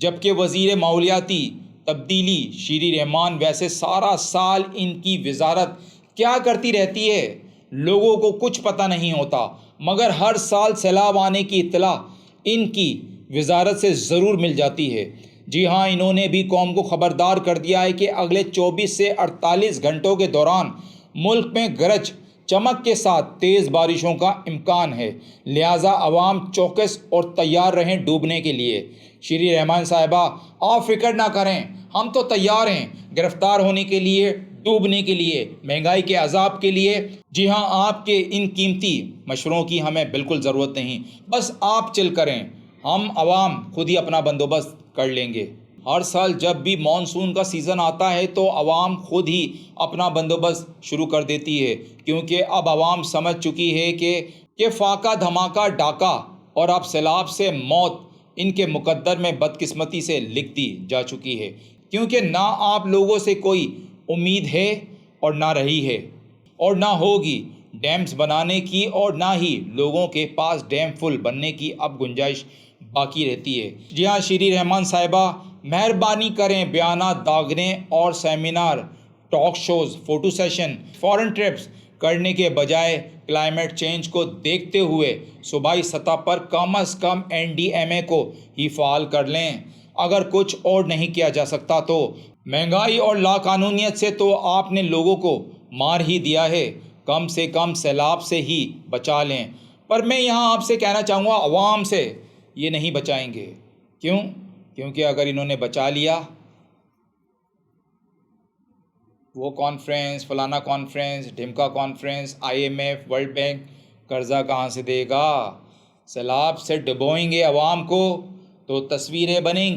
جبکہ وزیر ماحولیاتی تبدیلی شیری رحمان ویسے سارا سال ان کی وزارت کیا کرتی رہتی ہے، لوگوں کو کچھ پتہ نہیں ہوتا، مگر ہر سال سیلاب آنے کی اطلاع ان کی وزارت سے ضرور مل جاتی ہے۔ جی ہاں، انہوں نے بھی قوم کو خبردار کر دیا ہے کہ اگلے 24 سے 48 گھنٹوں کے دوران ملک میں گرج چمک کے ساتھ تیز بارشوں کا امکان ہے، لہٰذا عوام چوکس اور تیار رہیں ڈوبنے کے لیے۔ شیری رحمان صاحبہ، آپ فکر نہ کریں، ہم تو تیار ہیں گرفتار ہونے کے لیے، ڈوبنے کے لیے، مہنگائی کے عذاب کے لیے۔ جی ہاں، آپ کے ان قیمتی مشوروں کی ہمیں بالکل ضرورت نہیں، بس آپ چل کریں، ہم عوام خود ہی اپنا بندوبست کر لیں گے۔ ہر سال جب بھی مانسون کا سیزن آتا ہے تو عوام خود ہی اپنا بندوبست شروع کر دیتی ہے، کیونکہ اب عوام سمجھ چکی ہے کہ فاقہ دھماکہ ڈاکہ اور اب سیلاب سے موت ان کے مقدر میں بدقسمتی سے لکھ دی جا چکی ہے، کیونکہ نہ آپ لوگوں سے کوئی امید ہے اور نہ رہی ہے اور نہ ہوگی ڈیمز بنانے کی، اور نہ ہی لوگوں کے پاس ڈیم فل بننے کی اب گنجائش باقی رہتی ہے۔ جی ہاں شیری رحمان صاحبہ، مہربانی کریں بیانات داغنے اور seminar, talk shows, photo session, foreign trips کرنے کے بجائے کلائمیٹ چینج کو دیکھتے ہوئے صوبائی سطح پر کم از کم NDMA کو ہی فعال کر لیں۔ اگر کچھ اور نہیں کیا جا سکتا تو مہنگائی اور لاقانونیت سے تو آپ نے لوگوں کو مار ہی دیا ہے، کم سے کم سیلاب سے ہی بچا لیں۔ پر میں یہاں آپ سے کہنا چاہوں گا، عوام سے یہ نہیں بچائیں گے۔ کیوں؟ کیونکہ اگر انہوں نے بچا لیا، وہ کانفرنس، فلانا کانفرنس، ڈھمکا کانفرنس، IMF، ورلڈ بینک قرضہ کہاں سے دے گا؟ سیلاب سے ڈبوئیں گے عوام کو تو تصویریں بنیں گی۔